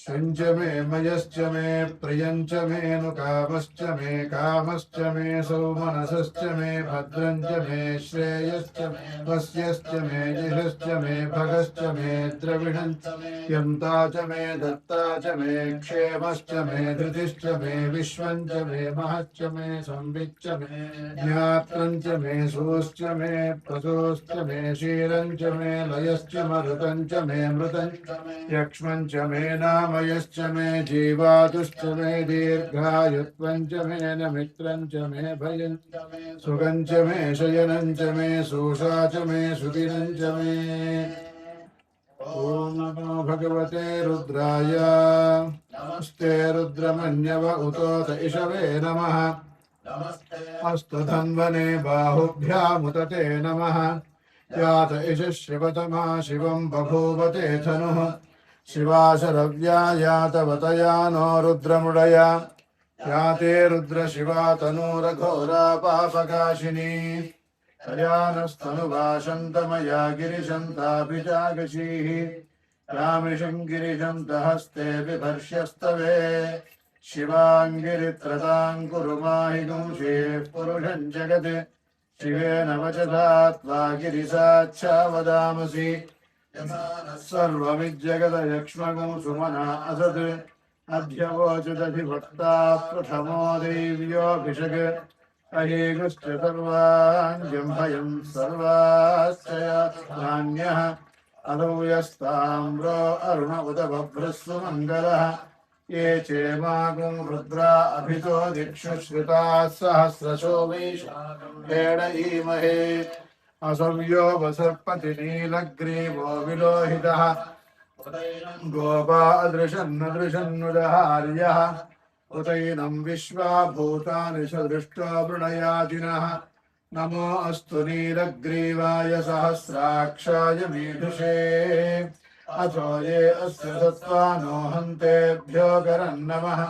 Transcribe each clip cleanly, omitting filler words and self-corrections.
शञ्च मे मयश्च मे प्रियञ्च मे नुकामश्च मे कामश्च मे सौमनसश्च मे भद्रञ्च मे श्रेयश्च मे वस्यश्च मे यशश्च मे भगश्च मे द्रविणञ्च मे यन्ता च मे दत्ता च मे क्षेमश्च मे धृतिश्च मे विश्वञ्च मे महश्च मे संविच्च मे ज्ञात्रञ्च मे सोश्च मे प्रसोश्च मे क्षीरञ्च मे लयश्च मरुतञ्च मे मृतञ्च मे यक्ष्मञ्च मे नामयश्च मे जीवातुश्च मे दीर्घायुत्वञ्च मे नमित्रञ्च मे भयञ्च मे सुगञ्च मे शयनञ्च मे सूषा च मे सुदिनञ्च मे ॐ नमो भगवते रुद्राय नमस्ते रुद्रमन्यव उतोत इषवे नमः अस्तु धन्वने बाहुभ्यामुदते नमः यात इषः शिवतमा शिवं बभूवते धनुः शिवाशरव्या यातवतया नो रुद्रमुडया याते रुद्रशिवा तनूरघोरा पापकाशिनी तया नस्तनुवाशन्तमया गिरिशन्ताभिजागशीः रामृशङ्गिरिशन्तहस्ते बिभर्ष्यस्तवे शिवाङ्गिरित्रतां कुरु माहि गुंषेः पुरुषं जगत् शिवेन वचसा त्वा गिरिसाक्षा वदामसि यथा नः सर्वमिज्जगदयक्ष्मगं सुमना असत् अद्य वोचदधिभक्ता प्रथमो देव्योऽभिषक् अहेगुश्च सर्वाञ्जं भयं सर्वाश्च नान्यः अदौ यस्ताम्रो अरुण उत बभ्रस्सु मङ्गलः ये चेमागुं रुद्रा अभितो दिक्षु श्रुताः सहस्रशो वैशाखेण ईमहे असव्यो वसर्पति नीलग्रीवो विलोहितः गोपा अदृशन्नदृशन्नुदहार्यः उतैनं विश्वाभूतानि सदृष्टो वृणयादिनः नमो अस्तु नीलग्रीवाय सहस्राक्षाय मीढुषे अथो ये अस्य सत्त्वानो हन्तेभ्यो करन्नमः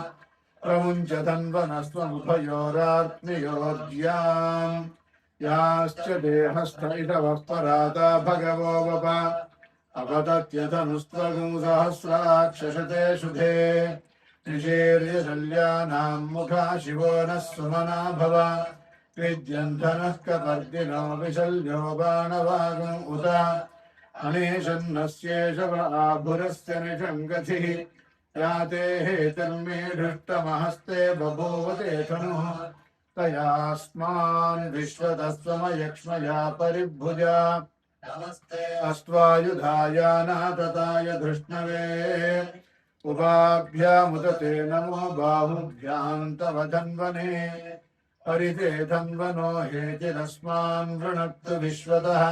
प्रमुञ्च धन्वनस्त्वमुभयोरात्मयोर्ज्याम् याश्च देहस्थ इषवः पराता भगवो वप अपतत्यथनुस्त्वगुं सहस्राक्षशते शुधे निषेर्यशल्यानां मुखा शिवो नः सुमना भव विद्यन्धनः कपर्दिनो विशल्यो बाणवागुम् उत अनेशन्नस्येष आभुरस्य निषङ्गतिः याते हेतर्मे धृष्टमहस्ते बभूवते धनुः तयास्मान् विश्वतस्त्वमयक्ष्मया परिभुजा नमस्ते अस्त्वायुधायानातताय धृष्णवे उभाभ्यामुदते नमो बाहुभ्यां तव धन्वने हरिते धन्वनो हेतिरस्मान् वृणक्तु विश्वतः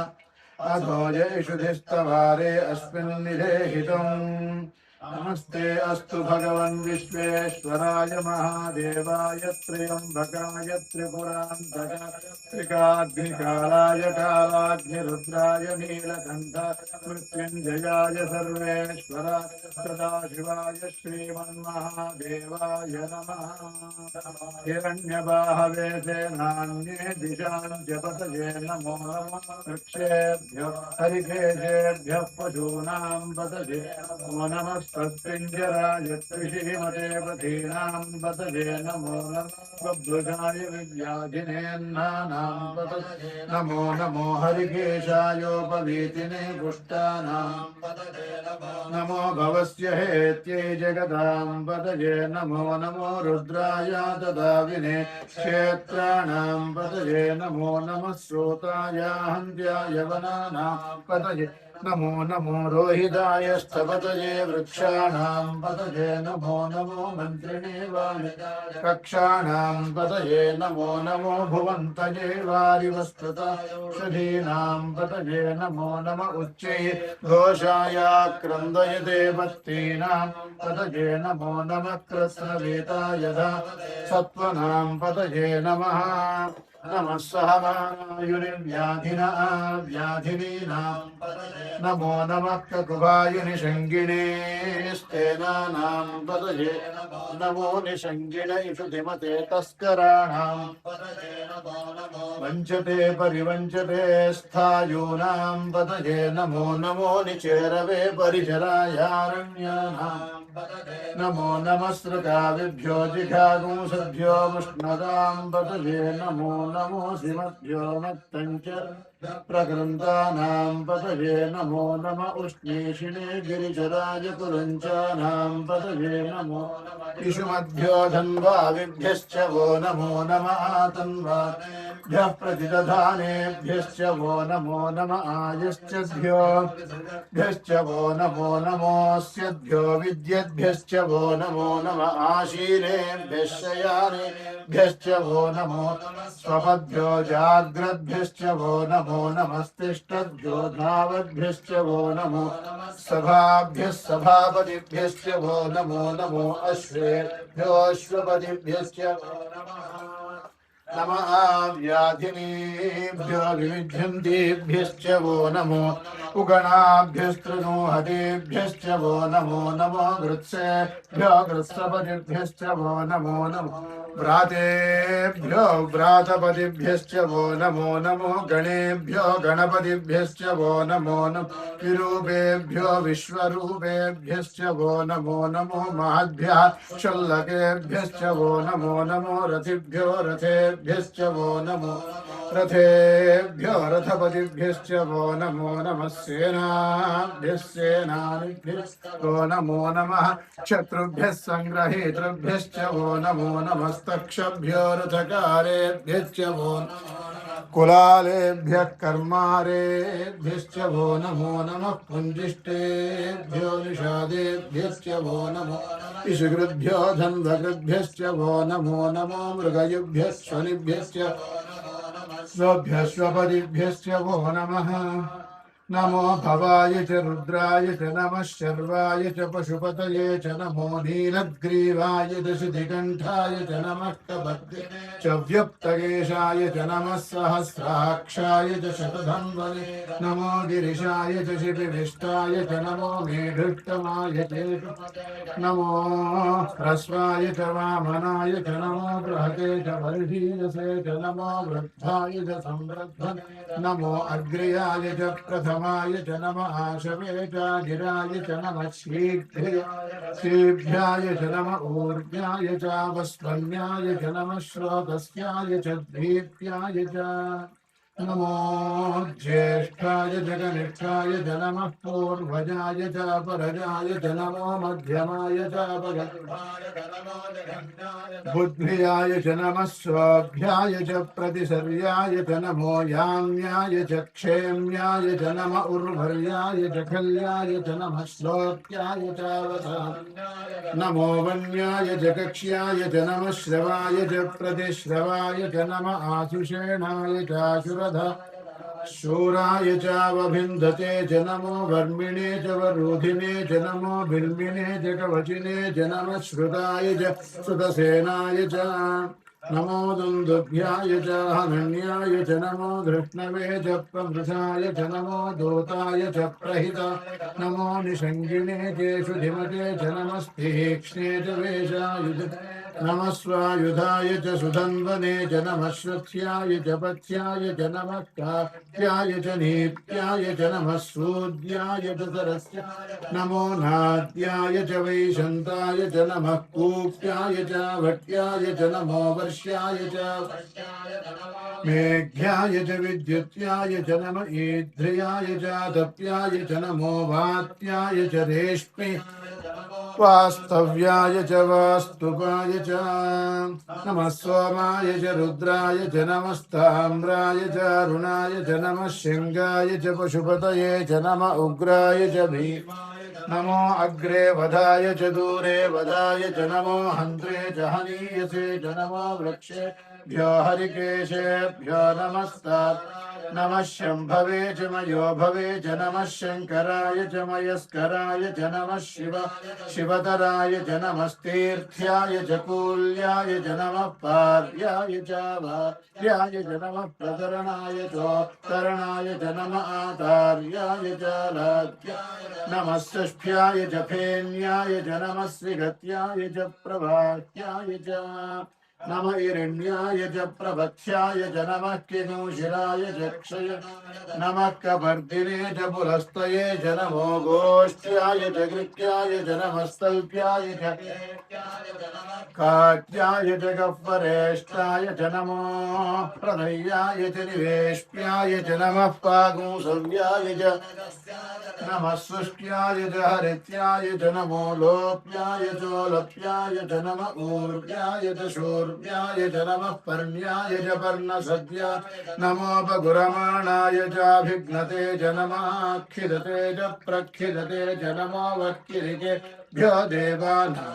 अधो येषु धिस्तवारे अस्मिन् निधेहितम् नमस्ते अस्तु भगवन् विश्वेश्वराय महादेवाय त्र्यम्बकाय त्रिपुरान्तकाय त्रिकाग्निकालाय कालाग्निरुद्राय नीलकण्ठाय मृत्युञ्जयाय सर्वेश्वराय सदाशिवाय श्रीमन्महादेवाय नमः हिरण्यबाहवे सेनान्ये दिशां जपतये नमो नमः वृक्षेभ्यो हरिकेशेभ्यः पशूनां पतये नमो नमः तत्पिञ्जराय त्रिशीमते पथीनां पतये नमो नमः बभ्रुषाय विव्याधिनेन्नानां पतये नमो नमो हरिकेशायोपवीतिने पुष्टानां पतये नमो भवस्य हेत्यै जगतां पतये नमो नमो रुद्राय ददाविने क्षेत्राणां पतये नमो नमः श्रोताय हन्त्याय वनानां पतये नमो नमो रोहिताय स्थपतये वृक्षाणां पतये नमो नमो मन्त्रिणे वाणिजाय कक्षाणां पतये नमो नमो भुवन्तये वारिवस्पतायौषधीनां पतये नमो नम उच्चै घोषाय क्रन्दयते पत्तीनां पतये नमो नमः कृत्स्नवेताय सत्त्वनां पतये नमः नमः सहमायुनिव्याधिना व्याधिनीनां नमो नमः ककुभायुनिषङ्गिणे स्तेनानां पतये नमो निषङ्गिण इषुधिमते तस्कराणां वञ्चते परिवञ्चते स्थायूनां पतये नमो नमो निचेरवे परिचरायारण्यानां नमो नमः सृगाविभ्यो जिघागुंसभ्यो मुष्णदां पतये नमो नमो सिमभ्यो मत्तञ्च प्रकृन्तानां पतये नमो नम उष्णीषिणे गिरिचराय कुरुञ्चानां पतये नमो इषुमभ्यो धन्वाविभ्यश्च वो नमो नम आतन्वाभ्यः प्रतिदधानेभ्यश्च वो नमो नम आयश्चभ्योभ्यश्च वो नमो नमोऽस्यभ्यो विद्यद्भ्यश्च वो नमो नम आशीनेभ्यः शयानेभ्यश्च वो नमो स्वपद्भ्यो जाग्रद्भ्यश्च वो नमो नमस्तिष्ठद्भ्यो धावद्भ्यश्च वो नमो सभाभ्यः सभापतिभ्यश्च वो नमो नमो अश्वेभ्योऽश्वपतिभ्यश्च नमः व्याधिनीभ्यो विविध्यन्तेभ्यश्च वो नमो उगणाभ्यस्तृणोहतेभ्यश्च वो नमो नमो गृत्सेभ्यो गृत्सपतिभ्यश्च वो नमो नमो व्रातेभ्यो व्रातपतिभ्यश्च वो नमो नमो गणेभ्यो गणपतिभ्यश्च वो नमो नमो विरूपेभ्यो विश्वरूपेभ्यश्च वो नमो नमो महद्भ्यः शल्लकेभ्यश्च वो नमो नमो रथिभ्यो रथेभ्यश्च वो नमो रथेभ्यो रथपतिभ्यश्च वो नमो नमः सेनाभ्यः सेनानिभ्यश्च वो नमो नमः शत्रुभ्यः सङ्ग्रहीतृभ्यश्च वो नमो नमस्तक्षभ्यो रथकारेभ्यश्च वो कुलालेभ्यः कर्मारेभ्यश्च वो नमो नमः पुञ्जिष्टेभ्यो निषादेभ्यश्च वो नमो इषुकृभ्यो धन्वकृभ्यश्च वो नमो नमो मृगयुभ्यः स्वनिभ्यश्च स्वभ्यश्वपदिभ्यश्च वो नमः नमो भवाय च रुद्राय च नमः शर्वाय च पशुपतये च नमो नीलग्रीवाय च शितिकण्ठाय च नमः कबद्धे च व्यक्तकेशाय च नमः सहस्राक्षाय च शतधन्वने नमो गिरिशाय च शिपिविष्टाय च नमो मेढुष्टमाय च नमो ह्रस्वाय च वामनाय च नमो बृहते च वर्षीयसे च नमो वृद्धाय च संवृद्धने नमो अग्र्याय च प्रथमाय च नमः आशवे च गिराय च नमः शीघ्राय च नमः ऊर्ध्याय च वस्वन्याय च नमः श्रोतस्याय च दीप्याय च नमो ज्येष्ठाय च कनिष्ठाय च नमः पूर्वजाय च परजाय च नमो मध्यमाय च बुद्ध्याय च नमः स्वाभ्याय च प्रतिसर्याय च नमो याम्याय च क्षेम्याय च नमः उर्वर्याय च खल्याय च नमः श्लोक्याय च नमो वन्याय च कक्ष्याय च नमः श्रवाय च प्रतिश्रवाय च नमः आशुषेणाय च शूराय चावभिन्दते च नमो वर्मिणे च वरूधिने च नमो बिल्मिने च कवचिने च नमः श्रुताय च श्रुतसेनाय च नमो दुन्दुभ्याय च हनन्याय च नमो धृष्णवे च प्रमृषाय च नमो दूताय च प्रहिता नमो निषङ्गिणे चेषु धिमते च नमस्तीक्ष्णे च वेशाय च नमः स्वायुधाय च सुधन्वने च नमः श्वत्स्याय च पथ्याय च नमः काप्याय च नीत्याय च नमः सूद्याय च सरस्याय नमो नाद्याय च वैशन्ताय च नमः कूप्याय च भट्याय च नमो वर्ष्याय च मेघ्याय च विद्युत्याय च नमः ईध्र्याय च तप्याय च नमो वात्याय च रेष्मे वास्तव्याय च वास्तुपाय च नमः सोमाय च रुद्राय च नमस्ताम्राय च अरुणाय च नमः शृङ्गाय च पशुपतये च नमः उग्राय च भीमाय नमो अग्रे वधाय च दूरे वधाय च नमो हन्त्रे च हनीयसे च नमो वृक्षे केशेभ्यो हरिकेशेभ्यो नमस्तात् नमः शम्भवे च मयो भवे च नमः शङ्कराय च मयस्कराय च नमः शिवतराय च नमस्तीर्थ्याय च कूल्याय च नमः पार्याय च वार्याय च नमः प्रतरणाय चोत्तरणाय च नमः आचार्याय च लाध्याय नमः षष्ठ्याय च फेन्याय च नमः श्रीगत्याय च प्रभात्याय च नमः हिरण्याय च प्रभक्ष्याय च नमः किंशिराय च क्षय नमः कपर्दिने च पुलस्तये च नमो गोष्ठ्याय च कृत्याय च नमः स्तल्प्याय च कात्याय च गह्वरेष्ठाय च नमो प्रदय्याय च निवेश्याय च नमः पागुंसव्याय च नमः सुष्ट्याय च हरित्याय च नमो लोप्याय चोलप्याय च नमः ऊर्व्याय च शूर्व्याय च नमः पर्ण्याय च पर्णसद्याय नमोपगुरमाणाय चाभिघ्नते च नमः खिदते च प्रखिदते च नमो वक्किरिकेभ्यो देवानां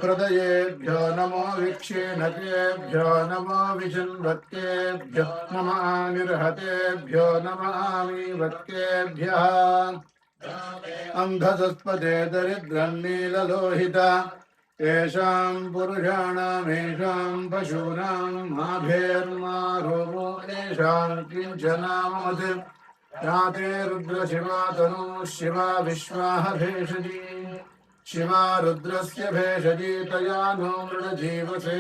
हृदयेभ्यो नमो विक्षीणकेभ्यो नमो विचिन्वत्केभ्यो नमः निर्हतेभ्यो नमः मीवत्केभ्यः अन्धसस्पदे दरिद्रन्नीललोहिता येषां पुरुषाणामेषां पशूनां माभेर्मारोगो येषां किञ्चनाममति याते रुद्रशिवा तनुः शिवा विश्वाः भेषजी शिवा रुद्रस्य भेषजी तया नो मृडजीवसे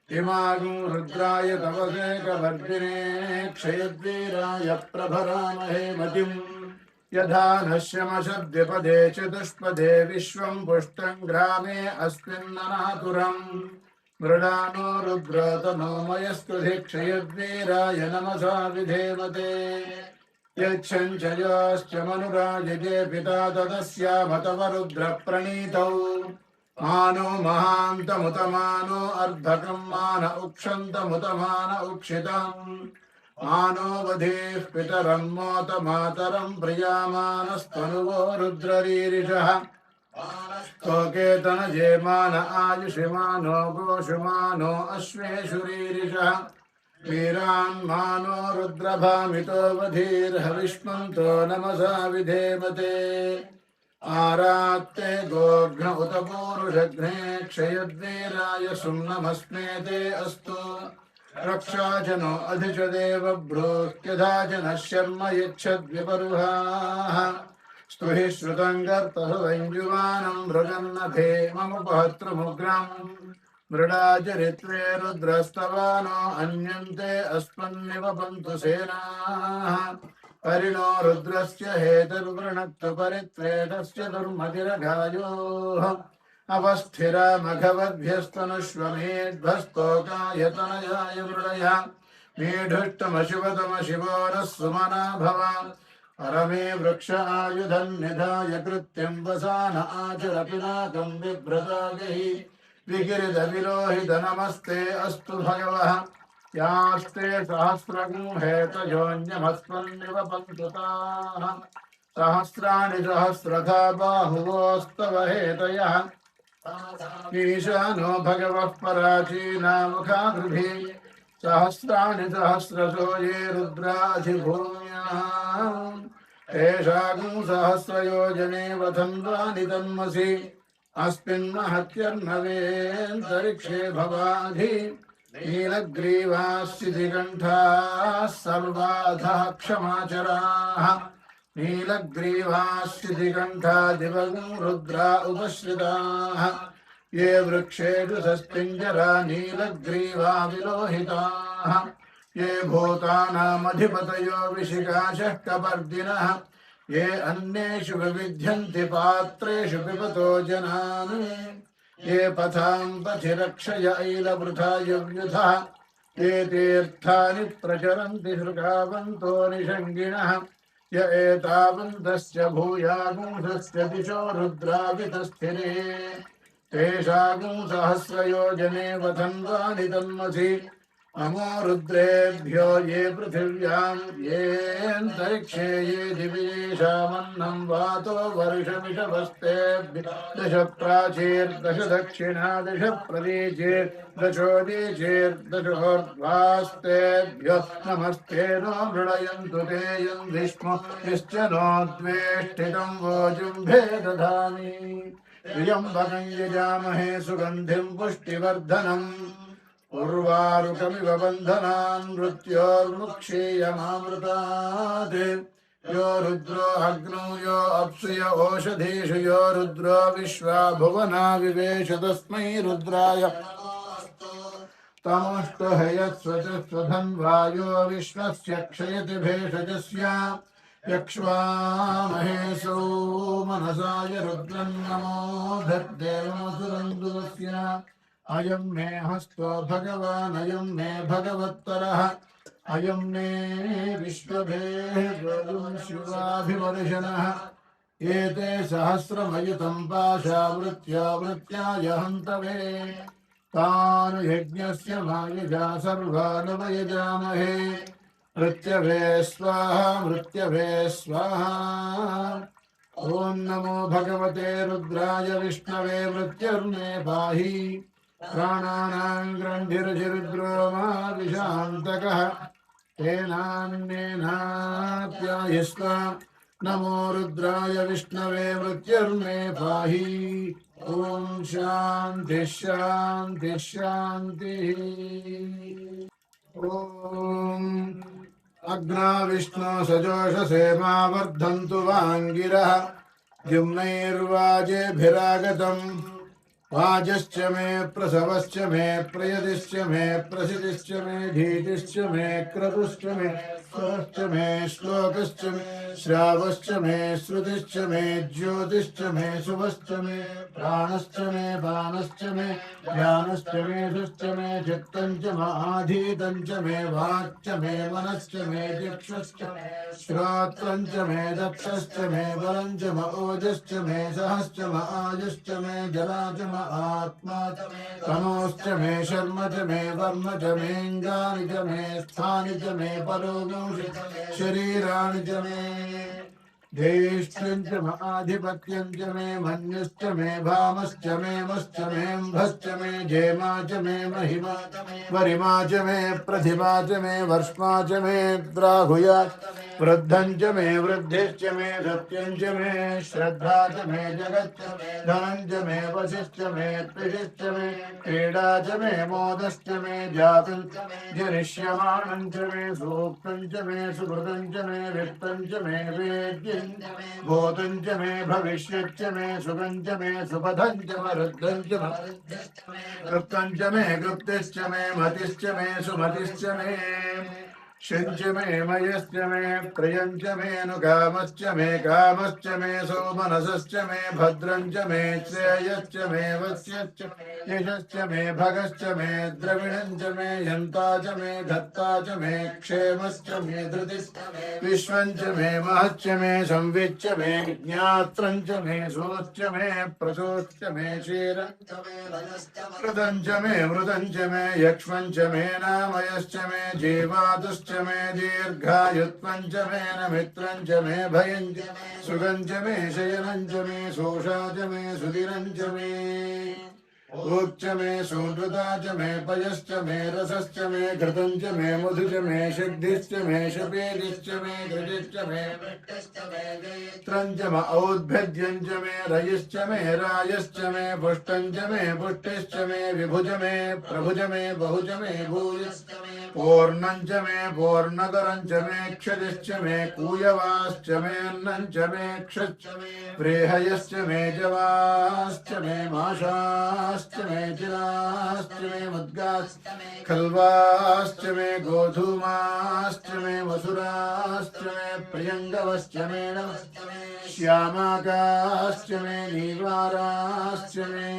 इमागुं रुद्राय तपसे कवर्धिने क्षयद्वीराय प्रभरामहे मतिम् यथा नश्यमशद्विपदे चतुष्पदे विश्वं पुष्टं ग्रामे अस्मिन्ननातुरम् मृडानो रुद्रतनो मयस्कृधि क्षयद्वीराय नमसा विधेमते यच्छञ्चयाश्च मनुराजजे पिता तदस्यामतवरुद्रप्रणीतौ मानो महान्तमुतमानो अर्धकं मान उक्षन्तमुतमान उक्षितम् मानो वधीः पितरं मोत मातरं प्रियामानस्तनुवो रुद्ररीरिषः तोकेतनजे मान आयुषिमानो गोषुमानो अश्वेषुरीरिषः वीरान् मानो रुद्रभामितो वधीर्हविष्मन्तो नमसा विधेमते आरात्ते गोघ्न उत पूरुषघ्ने क्षयद्वीराय सुम्नमस्मेते अस्तु रक्षाजनो अधिच देव भ्रूत्यधाजनः शर्म यच्छद्विपरुहाः स्तुहि श्रुतं गर्तहृदञ्जुवानं मृगन्नभे ममुपहतृमुग्रम् मृडाचरित्वे रुद्रस्तवानो अन्यन्ते अस्मन्निवपन्तु सेनाः परिणो रुद्रस्य हेतुर्वृणक्तु परित्रेतस्य दुर्मतिरघायोः अवस्थिरा मघवद्भ्यस्तनुष्वमेध्वस्तोकायतनयाय मृडया मेढुष्टमशिवतमशिवो नः सुमना भव परमे वृक्ष आयुधं निधाय कृत्यं वसान आचरपिनाकं बिभ्रतागहि विकिरितविलोहित नमस्ते अस्तु भगवः यास्ते सहस्रगुहेतयोऽन्यमस्मन्निवपन्तु ताः सहस्राणि सहस्रथा बाहुवोस्तव हेतयः ईशानो भगवः पराचीनामुखागृभिः सहस्राणि सहस्रशो ये रुद्राधिभूम्याम् तेषां सहस्रयोजने वसन्त्वानि तन्मसि अस्मिन्महत्यर्णवेऽन्तरिक्षे भवाधि नीलग्रीवाश्चितिकण्ठाः सर्वाधः क्षमाचराः नीलग्रीवाश्चितिकण्ठा दिवगं रुद्रा उपश्रिताः ये वृक्षेषु सस्तिञ्जरा नीलग्रीवा विलोहिताः ये भूतानामधिपतयो विशिखाशः कपर्दिनः ये अन्येषु विविध्यन्ति पात्रेषु पिबतो जनान् ये पथां पथि रक्षय ऐलवृथा युव्युधः ये तीर्थानि प्रचरन्ति शृगावन्तो निषङ्गिणः य एतावन्तश्च भूयागुंसश्च दिशो रुद्रावितस्थिरे तेषां सहस्रयोजने वसन्त्वानि तन्मसि नमो रुद्रेभ्यो ये पृथिव्यां येऽन्तरिक्षे ये दिवीशामन्नं वातो वर्षमिषवस्तेभ्य दश प्राचीर्दश दक्षिणा दश प्रतीचीर्दशोदीचीर्दशोर्ध्वास्तेभ्यो नमस्ते नो मृडयन्तु ते यं विष्णु यश्च नो द्वेष्टितं वोजुम्भे दधामि त्र्यम्बकं यजामहे सुगन्धिं पुष्टिवर्धनम् उर्वारुकमिव बन्धनान् मृत्योर्मुक्षीयमामृतात् यो रुद्रो अग्नौ यो अप्सु य ओषधीषु यो रुद्रो विश्वा भुवना विवेश तस्मै रुद्राय तमस्तु हयस्वचस्वधन्वायो विश्वस्य क्षयति भेषजस्य यक्ष्वामहे मनसाय रुद्रं नमो धद्देवमसुरन्दुरस्य अयं मे हस्तो भगवान् अयं मे भगवत्तरः अयं मे विश्वभेदं शिवाभिवर्षणः एते सहस्रमयुतं पाशावृत्या वृत्याय हन्तवे तान् यज्ञस्य मायजा सर्वानवयजामहे मृत्यवे स्वाहा मृत्यवे स्वाहा ॐ नमो भगवते रुद्राय विष्णवे मृत्युर्मे पाहि प्राणानां ग्रन्थिर्जरुद्रो मा विशान्तकः तेनान्नेनाप्यायस्व नमो रुद्राय विष्णवे मृत्युर्मे पाहि ॐ शान्तिः शान्तिः शान्तिः ॐ अग्ना विष्णु सजोषसे मा वर्धन्तु वाङ्गिरः द्युम्नैर्वाजेभिरागतम् वाजश्च मे प्रसवश्च मे प्रयतिश्च मे प्रसिद्धिश्च मे धीतिश्च मे क्रतुश्च मे स्वरश्च मे श्लोकश्च मे श्रावश्च मे श्रुतिश्च मे ज्योतिश्च मे शुभश्च मे प्राणश्च मे बाणश्च मे ध्यानश्च मे धुश्च मे चित्तञ्च महाधीतञ्च मे वाक्च मे मनश्च मे चक्षुश्च श्रोत्रञ्च मे दक्षश्च मे बलञ्च म ओजश्च मे सहश्च म आयुश्च मे जलाच म आत्मा तमोश्च मे शर्म च मे वर्म च मेऽङ्गानि च मे स्थानि च मे परोगंसि शरीराणि च मे ज्येष्ठ्यञ्च महाधिपत्यञ्च मे मन्युश्च मे भामश्च मे मश्च मेऽम्भश्च मे जेमा च मे महिमा वरिमा च मे प्रतिभा च मे वर्ष्मा च मे द्राहुया वृद्धं च मे वृद्धिश्च मे सत्यं च मे श्रद्धा च मे जगच्च धनं च मे वशिश्च मे त्रिशिश्च मे क्रीडा च मे मोदश्च मे जातं जनिष्यमाणं च मे सूक्तं च मे सुहृदं च मे वित्तं च मे वेद्यं भूतं च मे भविष्यच्च मे सुखं च मे सुपथं च वरुद्धं च कृप्तं च मे कृप्तिश्च मे मतिश्च मे सुमतिश्च मे शञ्च मे मयश्च मे प्रियञ्च मे नुकामश्च मे कामश्च मे सौमनसश्च मे भद्रं च मे श्रेयश्च मे वस्यश्च यशश्च मे भगश्च मे द्रविणं च मे यन्ता च मे धत्ता च मे क्षेमश्च मे धृतिश्च विश्वं च मे महच्च मे संविच्च मे ज्ञात्रं च मे सोश्च मे प्रसोश्च मे क्षीरं च मे कृतं च मे मृतं च मे यक्ष्मं च मे नामयश्च मे जीवातुश्च मे दीर्घायुत्वं च मे नमित्रं च मे भयं च सुखं च मे शयनं च मे सोषा च मे सुधिरं च मे ऊक् मे सुहृदा च मे पयश्च मे रसश्च मे घृतं च मे मधु च मे शक्तिश्च मे शपेदिश्च मे घृतिश्च मे त्रं च म औद्भिद्यं च मे रयश्च मे रायश्च मे पुष्टं च मे पुष्टिश्च मे विभुज मे प्रभुज मे बहुज मे भूयश्च मे पूर्णं च मे पूर्णतरं च मे क्षतिश्च मे कूयवाश्च मे अन्नं च मे क्षश्च मे प्रेहयश्च मे जवाश्च मे माशाश्च मे चिराश्च मे मुद्गाश्च मे खल्वाश्च मे गोधूमाश्च मे वसुराश्च मे प्रियङ्गवश्च मे नमश्च मे श्यामाकाश्च मे नीवाराश्च मे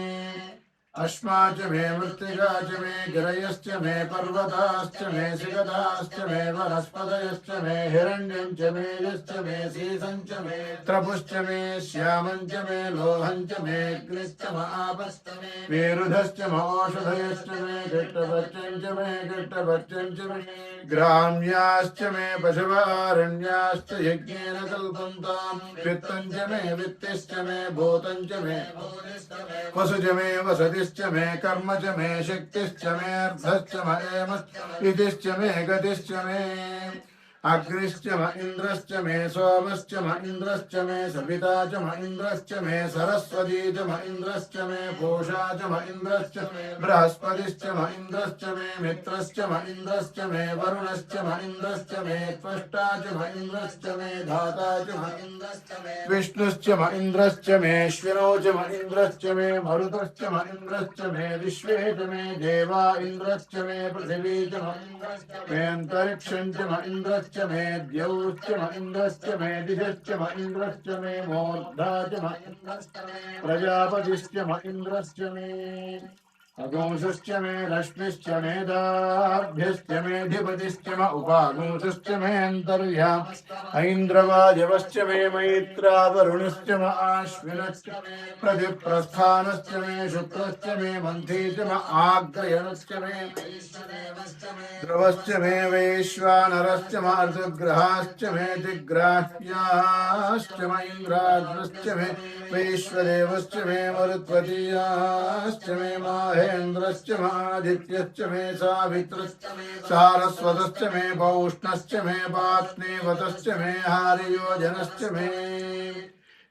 अश्मा च मे मृत्तिका च मे गिरयश्च मे पर्वताश्च मे सिगताश्च मे वनस्पतयश्च मे हिरण्यं च मे यश्च मे सीसं च मे त्रपुश्च मे श्यामं च मे लोहं च मे अग्निश्च महापश्च मे विरुधश्च मौषधयश्च मे गिट्टभट्टं च मे गिट्टभट्टं च मे ग्राम्याश्च मे पशवारण्याश्च यज्ञेन कल्पन्तां वित्तं च मे वित्तिश्च मे भूतं च मे वसुज मे वसतिश्च मे कर्म च मे शक्तिश्च मे अर्थश्च इतिश्च मे गतिश्च मे अग्निश्च म इन्द्रश्च मे सोमश्च म इन्द्रश्च मे सविता च म इन्द्रश्च मे सरस्वती च म इन्द्रश्च मे पूषा च म इन्द्रश्च बृहस्पतिश्च म इन्द्रश्च मे मित्रश्च म इन्द्रश्च मे वरुणश्च म इन्द्रश्च मे त्वष्टा च म इन्द्रश्च मे धाता च म इन्द्रश्च मे विष्णुश्च म इन्द्रश्च मे अश्विनौ च म इन्द्रश्च मे मरुतश्च म इन्द्रश्च मे विश्वे च मे देवा इन्द्रश्च मे पृथिवी च म इन्द्रश्च मे अन्तरिक्षं च म इन्द्रश्च मे द्यौश्च म इन्द्रश्च मे दिशश्च म इन्द्रश्च मे मूर्धा च म इन्द्रश्च मे प्रजापतिश्च म इन्द्रश्च मे अगुंसश्च मे लक्ष्मीश्च मे दाभ्यश्च मेऽधिपतिश्च म उपागुंसश्च मे अन्तर्यामश्च ऐन्द्रवायवश्च मे मैत्रावरुणश्च म आश्विनश्च मे प्रतिप्रस्थानश्च मे शुक्रश्च मे मन्थी च म आग्रयणश्च मे ध्रुवश्च मे वैश्वानरश्च म ऋतुग्रहाश्च मे दिग्राह्याश्च म इन्द्राग्नश्च मे वैश्वदेवश्च मे मरुत्वतीयाश्च मे माहेन्द्रश्च मादित्यश्च मे सावित्रश्च मे सारस्वतश्च मे पौष्णश्च मे पात्नीवतश्च मे हारियोजनश्च मे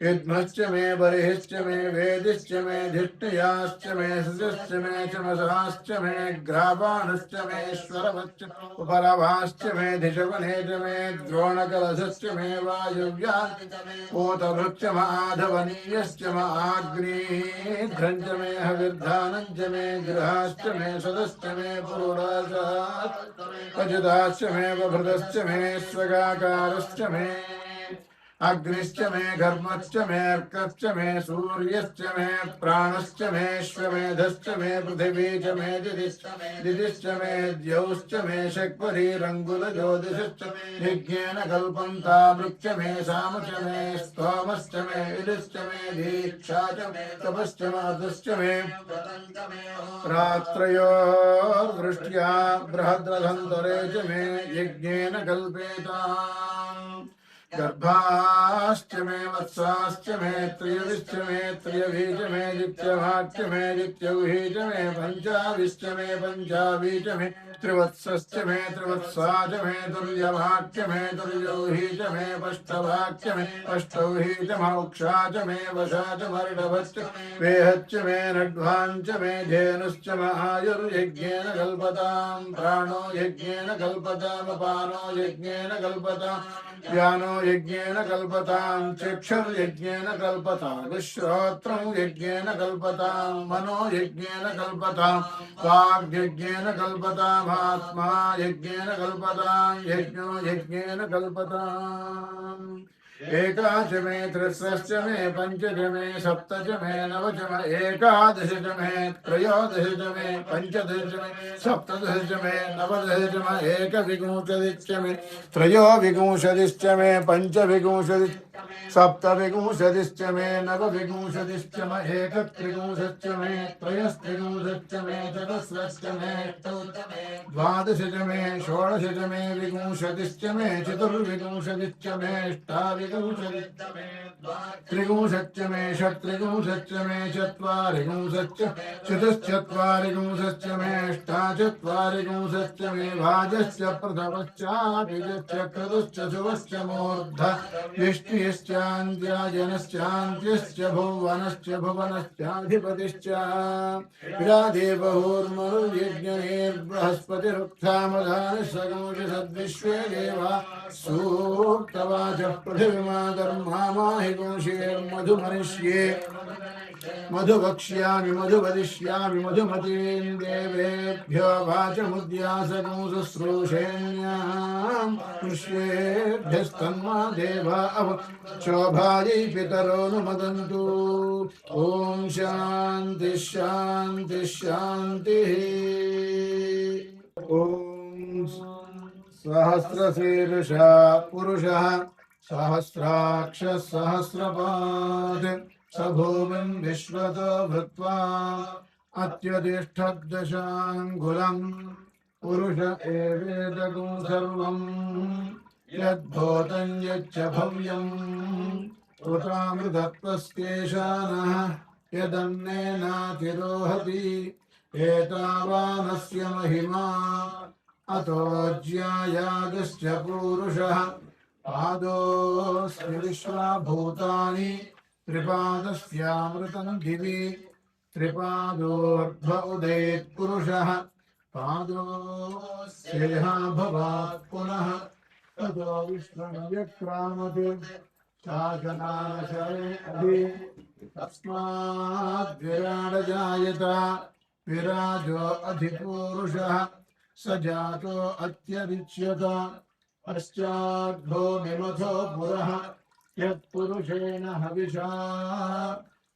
युग्मश्च मे बर्हिश्च मे वेदिश्च मे धिष्ठयाश्च मे सुजश्च मे चमसाश्च मे ग्रावाणश्च मे श्वरवश्च उपरभाश्च मे धिषवने च मे द्रोणकलशश्च मे वायुव्याश्च मे पूतभृश्च माधवनीयश्च माग्निघ्रं च मे हविर्धानं च मे गृहाश्च मे सदश्च मे पुरोडाशाश्च अजिताश्च मे बभृतश्च मे स्वगाकारश्च मे अग्निश्च मे घर्मश्च मे अर्कश्च मे सूर्यश्च मे प्राणश्च मे श्वमेधश्च मे पृथिवी च मे दिदिश्च मे द्यौश्च मे शक्वरीरङ्गुलज्योतिषश्च मे यज्ञेन कल्पन्तामृक्ष मे साम च मे स्तोमश्च मे इलिश्च मे दीक्षा च मे तपश्च मातुश्च मे रात्रयोर्वृष्ट्या बृहद्रथन्तरे च मे यज्ञेन कल्पेताम् गर्भाश्च मे वत्साश्च मे त्रयविश्च मे त्रयवीच मे दित्यभाश्च मे दित्यौही च मे पञ्चाविश्च मे पञ्चावी च मे त्रिवत्सश्च मे त्रिवत्सा च मे तुल्यभाश्च मे तुल्यौही च मे पष्टभाश्च मे पष्टौही च मौक्षा च मे वशा च मर्डभश्च वेहश्च मे नड्वाञ्च मे धेनुश्च महायुर्यज्ञेन कल्पतां प्राणो यज्ञेन कल्पतामपानो यज्ञेन कल्पतां व्यानो यज्ञेन कल्पतां चक्षुर्यज्ञेन कल्पतां श्रोत्रं यज्ञेन कल्पतां मनो यज्ञेन कल्पतां वाग्यज्ञेन कल्पतामात्मा यज्ञेन कल्पतां यज्ञो यज्ञेन कल्पताम् एकादश मे त्रिस्रश्च मे पञ्च च मे सप्त च मे नव च मे एकादश च मे त्रयोदश च मे पञ्चदश च मे सप्तदश च मे नवदश च मे एकविंशतिश्च मे त्रयोविंशतिश्च मे पञ्चविंशतिश्च सप्तविंशतिश्च मे नवविंशतिश्च मे एकत्रिंशश्च मे त्रयस्त्रिंशश्च मे चतुस्रश्च मे द्वादश च मे षोडश च मे विंशतिश्च मे चतुर्विंशतिश्च मे अष्टाविंशतिश्च मे त्रिंशच्च मे षट्त्रिंशच्च मे चत्वारिंशच्च चतुश्चत्वारिंशच्च मे अष्टाचत्वारिंशच्च मे भाजश्च प्रथमश्चाभिजश्च क्रतुश्च शुभश्च मूर्ध विष्णुश्चान्त्याजनश्चान्त्यश्च भुवनश्च भुवनश्चाधिपतिश्च विरादेवहोर्मरुर्यज्ञैर्बृहस्पतिरुक्थामधानः सगोषसद्विश्वे देवा सूक्तवाचः पृथिवी मधुमाहि पुंशीर्मधुमनिष्ये मधु वक्ष्यामि मधु वदिष्यामि मधुमतीं देवेभ्यो वाचमुद्यासकं शुश्रूषेण्यां पुष्येभ्यस्तन्मा देवा शोभायै पितरोऽनुमदन्तु ॐ शान्ति शान्ति शान्तिः ॐ सहस्रशीर्षा पुरुषः सहस्राक्षः सहस्रपात् स भूमिं विश्वतो भृत्वा अत्यतिष्ठद्दशाङ्गुलम् पुरुष एवेदगुं सर्वम् यद्भूतं यच्च भव्यम् उतामृतत्वस्येषानः यदन्नेनातिरोहति एतावानस्य महिमा अतो ज्यायागश्च पूरुषः पादोऽस्मि विश्वाभूतानि त्रिपादस्यामृतं दिवि त्रिपादोर्ध्व उदेत् पुरुषः पादोऽस्येह भवात् पुनः ततो विश्वं व्यक्रामति शासनाशये अधि तस्माद् विराडजायत विराजो अधिपूरुषः स जातो अत्यरिच्यत पश्चाद्भूमिमथो पुरः यत्पुरुषेण हविषा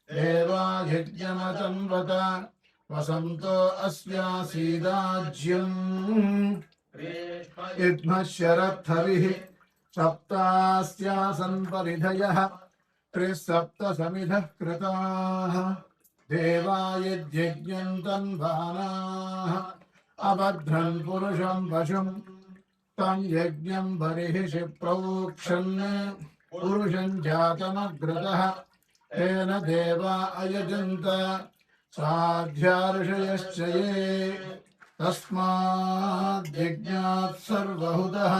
देवा यज्ञमतन्वत वसन्तो अस्यासीदाज्यम् इद्मः शरद्धविः सप्तास्यासन् परिधयः त्रिसप्तसमिधः कृताः देवा यज्ञं तन्वानाः अभद्रन् पुरुषं पशुं तं यज्ञं बर्हिषि प्रोक्षन् पुरुषं जातमग्रतः तेन देवा अयजन्त साध्यार्षयश्च ये तस्माद्यज्ञात् सर्वहुतः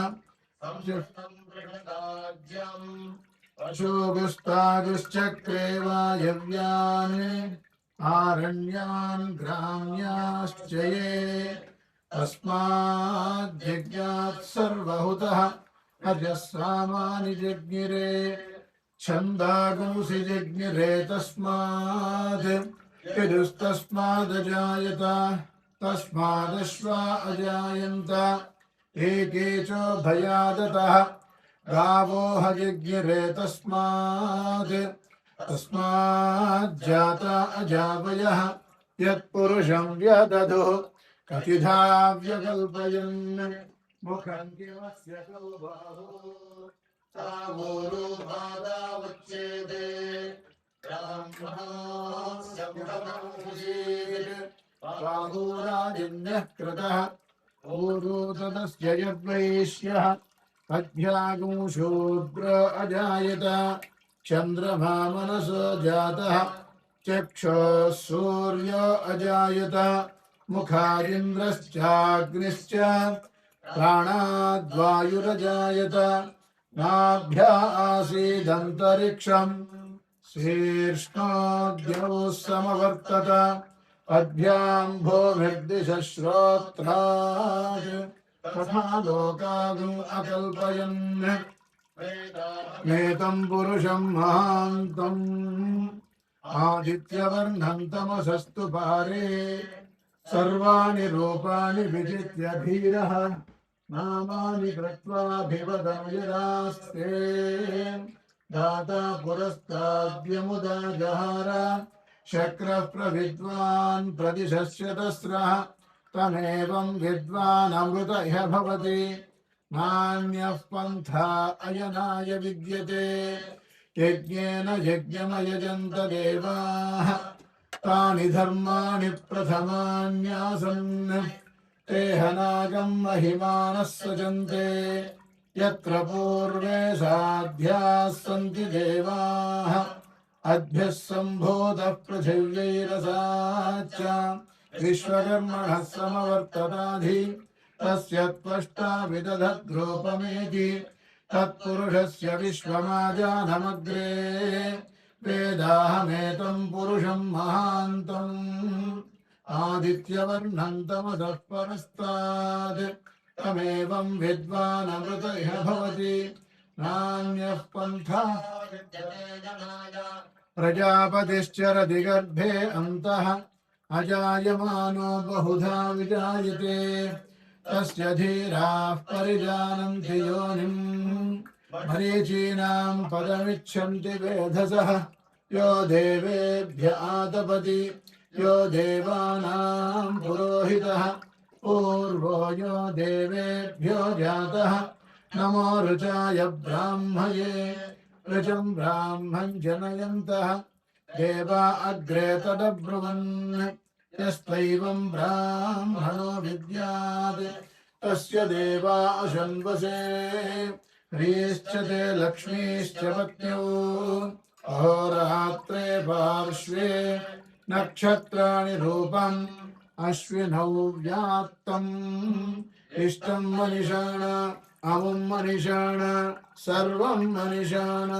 पशुगुस्तागुश्चक्रे वायव्यान् आरण्यान् ग्राम्याश्च ये तस्माद्यज्ञात् सर्वहुतः अजस्रामानि जज्ञिरे छन्दागुंसि जज्ञिरे तस्माद् यदुस्तस्मादजायत तस्मादश्वा अजायन्त एके च भयादतः गावो हजज्ञिरे तस्माज्जाता अजावयः यत्पुरुषं व्यदधुः कतिधा व्यकल्पयन् मुखं किमस्य कौ बाहु तावोरुपादावच्छेदे बाहुराजिन्यः कृतः ऊरुतदस्य यद्वैश्यः अभ्यागुं शूद्र अजायत चन्द्रमा मनसो जातः चक्षुः सूर्य अजायत मुखादिन्द्रश्चाग्निश्च प्राणाद्वायुरजायत नाभ्या आसीदन्तरिक्षम् शीर्ष्णोद्यौ समवर्तत अभ्यां भूमिर्दिशश्रोत्रात् तथा लोकागुम् अकल्पयन् नेतं पुरुषं महान्तम् आदित्यवर्णं तमसस्तु पारे सर्वाणि रूपाणि विजित्य धीरः नामानि कृत्वाभिवदं यदास्ते दाता पुरस्ताद्यमुदा जहार शक्रः प्रविद्वान् प्रदिशस्य तस्रः तमेवं विद्वान् अमृत इह भवति नान्यः पन्था अयनाय विद्यते यज्ञेन यज्ञमयजन्त देवाः तानि धर्माणि प्रथमान्यासन् ते हनागं महिमानः सजन्ते यत्र पूर्वे साध्याः सन्ति देवाः अद्भ्यः सम्भूतः पृथिव्यैरसाच्च विश्वकर्मणः समवर्तताधि तस्य त्वष्टा विदधद्रूपमेति तत्पुरुषस्य विश्वमाजानमग्रे वेदाहमेतं पुरुषं महान्तम् आदित्यवर्णं तमसः परस्तात् तमेवं विद्वान् अमृत इह भवति नान्यः पन्था प्रजापतिश्चरति गर्भे अन्तः अजायमानो बहुधा विजायते तस्य धीराः परिजानन्ति योनिम् मरीचीनां पदमिच्छन्ति वेधसः यो देवेभ्य आतपति यो देवानां पुरोहितः पूर्वो यो देवेभ्यो जातः नमो ऋचाय ब्राह्मये ऋचं ब्राह्मं जनयन्तः देवा अग्रे तदब्रुवन् यस्त्वैवं ब्राह्मणो विद्यात् तस्य देवा अशन्वसे ह्रीश्च ते लक्ष्मीश्च पत्न्यौ अहोरात्रे पार्श्वे नक्षत्राणि रूपम् अश्विनौ व्याप्तम् इष्टं मनिषाण अमुं मनिषाण सर्वं मनिषाण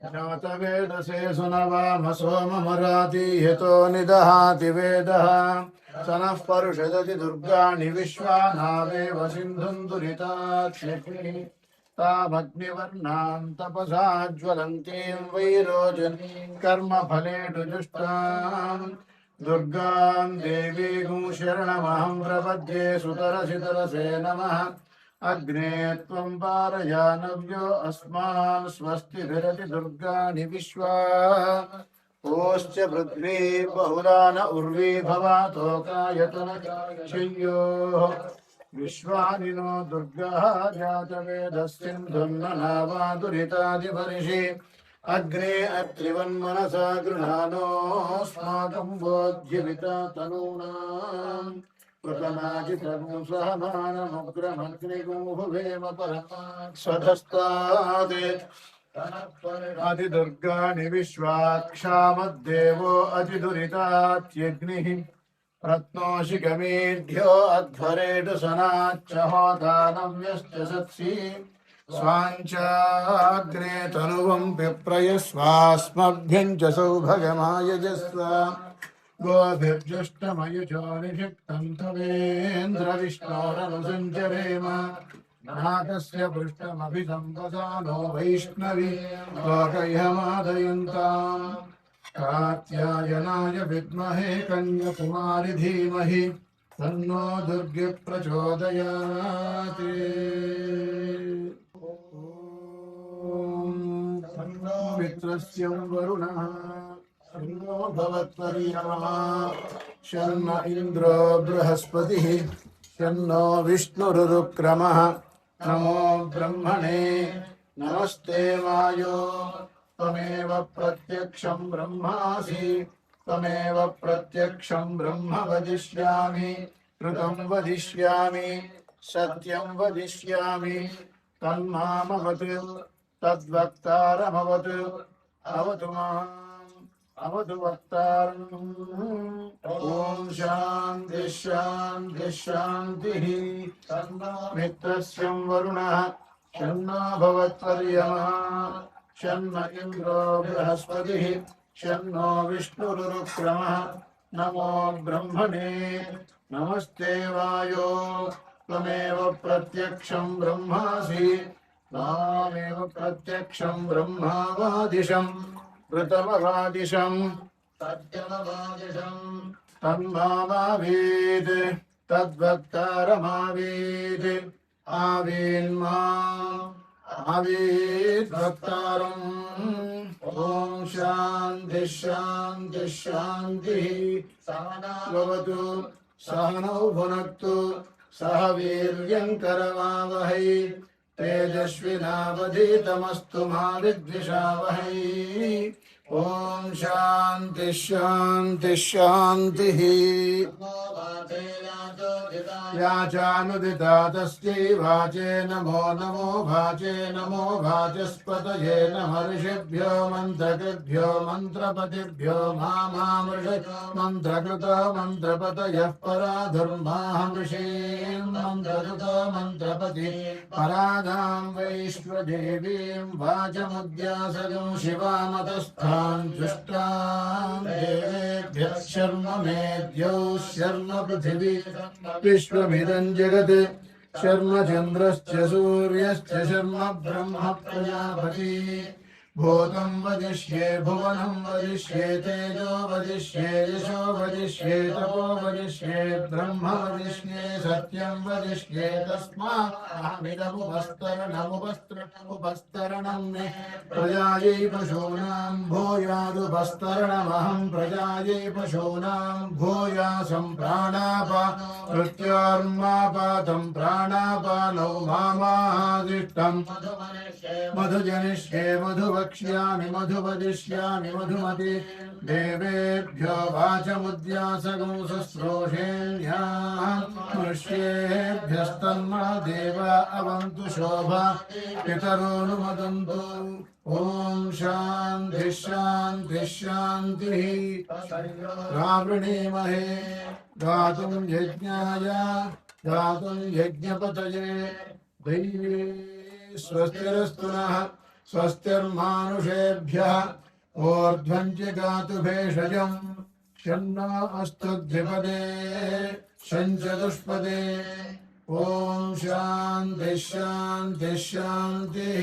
जातवेदसे सुनवाम सोममराति यतो निदहाति वेदः सनः परुषदति दुर्गाणि विश्वानावेव सिन्धुं दुरिताक्षिणीः तामग्निवर्णां तपसा ज्वलन्तीं वैरोचनीं कर्मफलेषु जुष्टां दुर्गां देवीं शरणमहं प्रपद्ये सुतरसितरसे नमः अग्ने त्वं पारयानव्यो अस्मान् स्वस्तिभिरति दुर्गाणि विश्वा ओश्च पृथ्वी बहुला न उर्वी भवातोकायतनशय्योः विश्वानिनो दुर्गः जातवेदस्सिन्धुन्ननावादुरितादिवर्षि अग्ने अत्रिवन्मनसा गृहाणोऽस्माकं बोध्यविता तनूनाम् कृतनाजितं सहमानमुग्रमग्निगुहुवेम परमात् स्वधस्तात् अधिदुर्गाणि विश्वाक्षामद्देवो अधिदुरितात्यग्निः रत्नोशिखमीढ्यो अध्वरेषु सनाच्च होतानव्यश्च सत्सि स्वाञ्चाग्ने तनुवं विप्रयस्वास्मभ्यं च सौभगमायजस्व गोभिर्जुष्टमयुजो निषिक्तं तवेन्द्रविष्णोरनुसञ्चरेम नागस्य पृष्ठमभिसम्पदानो वैष्णवी लोकैहमादयन्ताम् कात्यायनाय विद्महे कन्याकुमारि धीमहि तन्नो दुर्गे प्रचोदयात् तन्नो मित्रस्य वरुणः तन्नो भवत्वर्यमा शर्म इन्द्रो बृहस्पतिः शन्नो विष्णुरुक्रमः नमो ब्रह्मणे नमस्ते वायो त्वमेव प्रत्यक्षं ब्रह्मासि त्वमेव प्रत्यक्षं ब्रह्म वदिष्यामि कृतं वदिष्यामि सत्यं वदिष्यामि तन्मामवतु तद्वक्तारमवतु अवतु माम् अवतु वक्तारम् ॐ शान्ति शान्ति शान्तिः तन्नो मित्रस्य वरुणः शन्नो भवत्वर्यमा शन्म इन्द्रो बृहस्पतिः शन्नो विष्णुरुक्रमः नमो ब्रह्मणे नमस्ते वायो त्वमेव प्रत्यक्षं ब्रह्मासि त्वामेव प्रत्यक्षं ब्रह्मावादिशं ऋतमवादिशं सत्यमवादिशं तन्मामावीत् तद्वक्तारमावीत् आवीन्माम् आवीत् वक्तारम् ॐ शान्ति शान्ति शान्तिः भवतु सहनौ भुनक्तु सह वीर्यं करवावहै तेजस्विनावधीतमस्तु मा विद्विषावहै ॐ शान्ति शान्ति शान्तिः या चानुदिता तस्यै वाचे नमो नमो वाचे नमो वाचस्पतये नमर्षिभ्यो मन्त्रकृभ्यो मन्त्रपतिभ्यो मामृषो मन्त्रकृतो मन्त्रपतयः पराधर्माहमृषीं मन्त्रकृतो मन्त्रपति पराधां वैश्वदेवीं वाचमुद्यासगं शिवामतस्थां जुष्टां देवेभ्यः शर्म मेद्यौ शर्म पृथिवी विश्वमिदं जगत् शर्म चन्द्रश्च सूर्यश्च शर्म ब्रह्म प्रजापति भूतं वदिष्ये भुवनं वदिष्ये तेजो वदिष्ये यशो वदिष्ये तपो वदिष्ये ब्रह्म वदिष्ये सत्यं वदिष्ये तस्मादहमिदमुपस्तरणं मे प्रजायै पशूनां भूयादुपस्तरणमहं प्रजायै पशूनां भूयासं मृत्योर्मापातं प्राणापानौ मामादिष्टं मधुजनिष्ये मधुवक्ष्यामि मधुवदिष्यामि मधुमति देवेभ्यो वाचमुद्यासगं शुश्रूषेण्याः मनुष्येभ्यस्तन्मा देवा अवन्तु शोभा पितरोऽनुमदन्तु ॐ शान्तिः शान्तिः शान्तिः रावृणीमहे गातुं यज्ञाय गातुं यज्ञपतये दैवे स्वस्तिरस्तु नः स्वस्तिर्मानुषेभ्यः ऊर्ध्वं च गातु भेषजं शन्नो अस्तु द्विपदे शञ्चतुष्पदे ॐ शान्तिः शान्तिः शान्तिः।